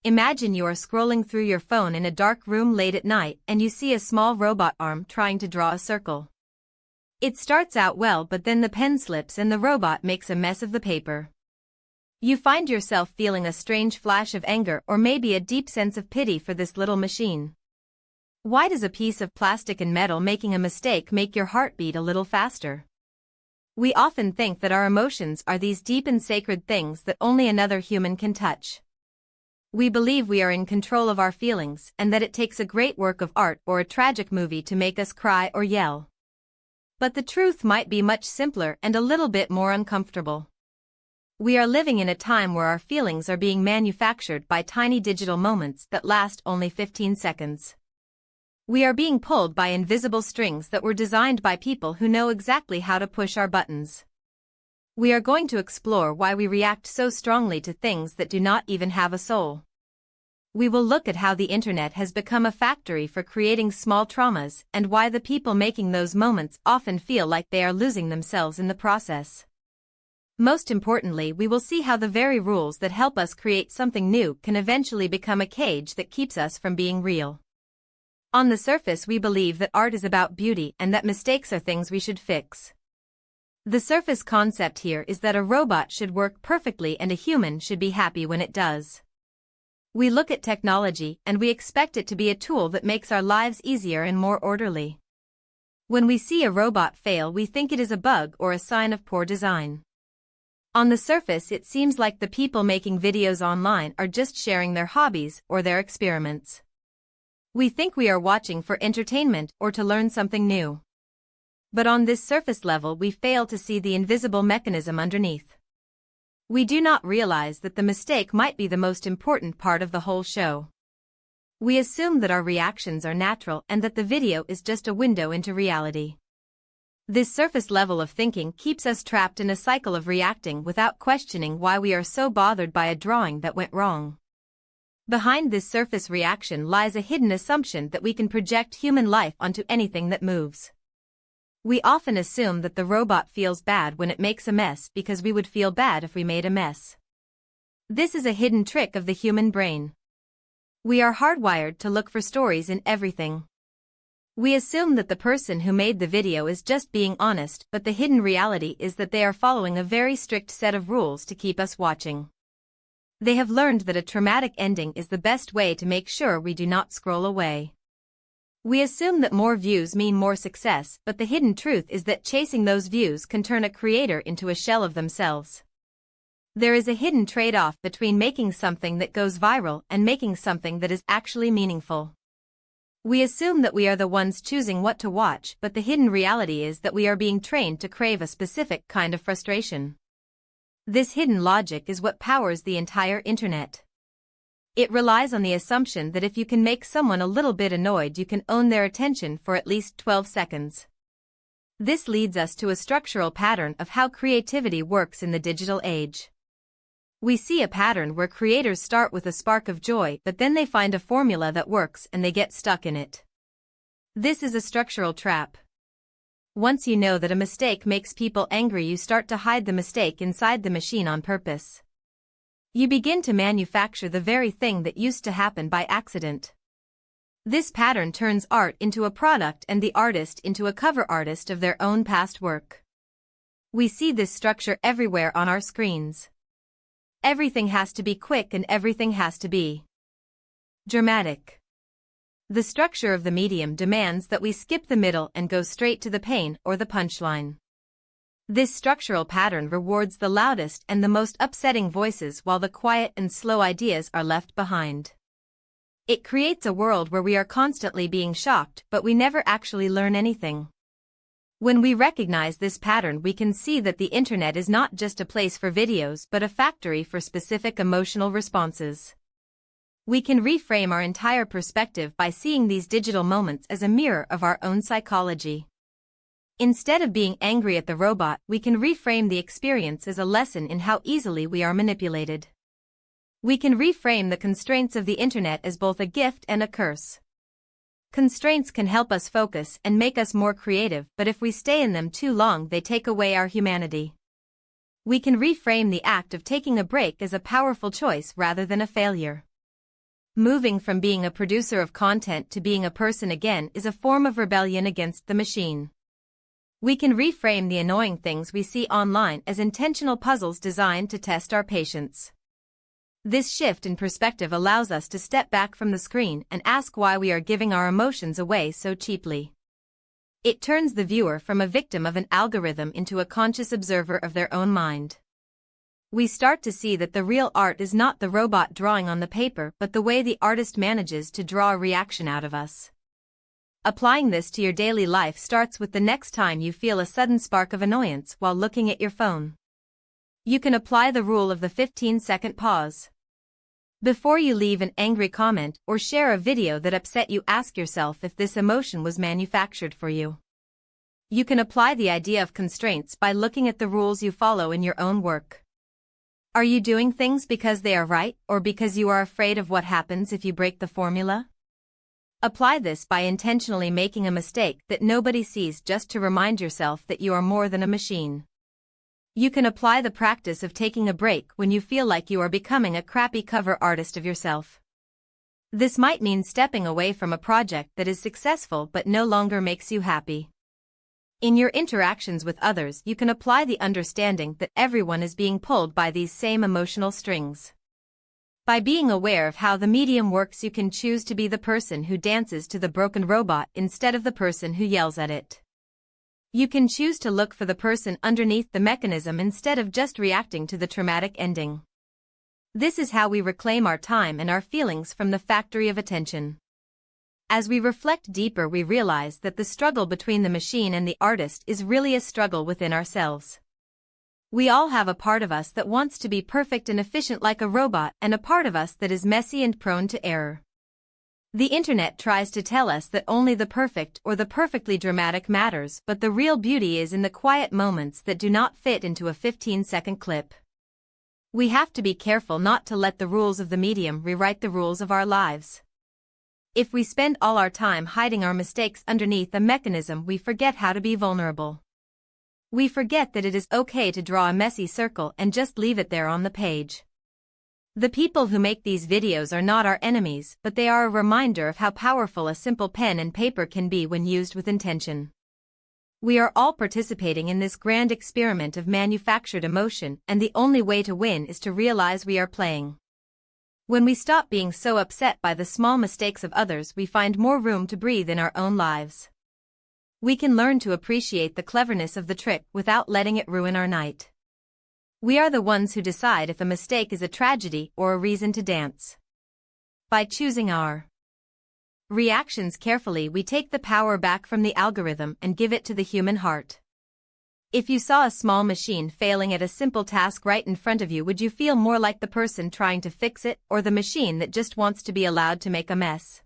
Imagine you are scrolling through your phone in a dark room late at night and you see a small robot arm trying to draw a circle. It starts out well, but then the pen slips and the robot makes a mess of the paper. You find yourself feeling a strange flash of anger or maybe a deep sense of pity for this little machine. Why does a piece of plastic and metal making a mistake make your heart beat a little faster? We often think that our emotions are these deep and sacred things that only another human can touch. We believe we are in control of our feelings and that it takes a great work of art or a tragic movie to make us cry or yell. But the truth might be much simpler and a little bit more uncomfortable. We are living in a time where our feelings are being manufactured by tiny digital moments that last only 15 seconds. We are being pulled by invisible strings that were designed by people who know exactly how to push our buttons. We are going to explore why we react so strongly to things that do not even have a soul. We will look at how the internet has become a factory for creating small traumas and why the people making those moments often feel like they are losing themselves in the process. Most importantly, we will see how the very rules that help us create something new can eventually become a cage that keeps us from being real. On the surface, we believe that art is about beauty and that mistakes are things we should fix. The surface concept here is that a robot should work perfectly and a human should be happy when it does. We look at technology and we expect it to be a tool that makes our lives easier and more orderly. When we see a robot fail, we think it is a bug or a sign of poor design. On the surface, it seems like the people making videos online are just sharing their hobbies or their experiments. We think we are watching for entertainment or to learn something new. But on this surface level, we fail to see the invisible mechanism underneath. We do not realize that the mistake might be the most important part of the whole show. We assume that our reactions are natural and that the video is just a window into reality. This surface level of thinking keeps us trapped in a cycle of reacting without questioning why we are so bothered by a drawing that went wrong. Behind this surface reaction lies a hidden assumption that we can project human life onto anything that moves. We often assume that the robot feels bad when it makes a mess because we would feel bad if we made a mess. This is a hidden trick of the human brain. We are hardwired to look for stories in everything. We assume that the person who made the video is just being honest, but the hidden reality is that they are following a very strict set of rules to keep us watching. They have learned that a traumatic ending is the best way to make sure we do not scroll away. We assume that more views mean more success, but the hidden truth is that chasing those views can turn a creator into a shell of themselves. There is a hidden trade-off between making something that goes viral and making something that is actually meaningful. We assume that we are the ones choosing what to watch, but the hidden reality is that we are being trained to crave a specific kind of frustration. This hidden logic is what powers the entire internet. It relies on the assumption that if you can make someone a little bit annoyed, you can own their attention for at least 12 seconds. This leads us to a structural pattern of how creativity works in the digital age. We see a pattern where creators start with a spark of joy, but then they find a formula that works and they get stuck in it. This is a structural trap. Once you know that a mistake makes people angry, you start to hide the mistake inside the machine on purpose. You begin to manufacture the very thing that used to happen by accident. This pattern turns art into a product and the artist into a cover artist of their own past work. We see this structure everywhere on our screens. Everything has to be quick and everything has to be dramatic. The structure of the medium demands that we skip the middle and go straight to the pain or the punchline. This structural pattern rewards the loudest and the most upsetting voices while the quiet and slow ideas are left behind. It creates a world where we are constantly being shocked, but we never actually learn anything. When we recognize this pattern, we can see that the internet is not just a place for videos but a factory for specific emotional responses. We can reframe our entire perspective by seeing these digital moments as a mirror of our own psychology. Instead of being angry at the robot, we can reframe the experience as a lesson in how easily we are manipulated. We can reframe the constraints of the internet as both a gift and a curse. Constraints can help us focus and make us more creative, but if we stay in them too long, they take away our humanity. We can reframe the act of taking a break as a powerful choice rather than a failure. Moving from being a producer of content to being a person again is a form of rebellion against the machine. We can reframe the annoying things we see online as intentional puzzles designed to test our patience. This shift in perspective allows us to step back from the screen and ask why we are giving our emotions away so cheaply. It turns the viewer from a victim of an algorithm into a conscious observer of their own mind. We start to see that the real art is not the robot drawing on the paper but the way the artist manages to draw a reaction out of us. Applying this to your daily life starts with the next time you feel a sudden spark of annoyance while looking at your phone. You can apply the rule of the 15-second pause. Before you leave an angry comment or share a video that upset you, ask yourself if this emotion was manufactured for you. You can apply the idea of constraints by looking at the rules you follow in your own work. Are you doing things because they are right or because you are afraid of what happens if you break the formula? Apply this by intentionally making a mistake that nobody sees just to remind yourself that you are more than a machine. You can apply the practice of taking a break when you feel like you are becoming a crappy cover artist of yourself. This might mean stepping away from a project that is successful but no longer makes you happy. In your interactions with others, you can apply the understanding that everyone is being pulled by these same emotional strings. By being aware of how the medium works, you can choose to be the person who dances to the broken robot instead of the person who yells at it. You can choose to look for the person underneath the mechanism instead of just reacting to the traumatic ending. This is how we reclaim our time and our feelings from the factory of attention. As we reflect deeper, we realize that the struggle between the machine and the artist is really a struggle within ourselves. We all have a part of us that wants to be perfect and efficient like a robot, and a part of us that is messy and prone to error. The internet tries to tell us that only the perfect or the perfectly dramatic matters, but the real beauty is in the quiet moments that do not fit into a 15-second clip. We have to be careful not to let the rules of the medium rewrite the rules of our lives. If we spend all our time hiding our mistakes underneath a mechanism, we forget how to be vulnerable. We forget that it is okay to draw a messy circle and just leave it there on the page. The people who make these videos are not our enemies, but they are a reminder of how powerful a simple pen and paper can be when used with intention. We are all participating in this grand experiment of manufactured emotion, and the only way to win is to realize we are playing. When we stop being so upset by the small mistakes of others, we find more room to breathe in our own lives. We can learn to appreciate the cleverness of the trick without letting it ruin our night. We are the ones who decide if a mistake is a tragedy or a reason to dance. By choosing our reactions carefully, we take the power back from the algorithm and give it to the human heart. If you saw a small machine failing at a simple task right in front of you, would you feel more like the person trying to fix it or the machine that just wants to be allowed to make a mess?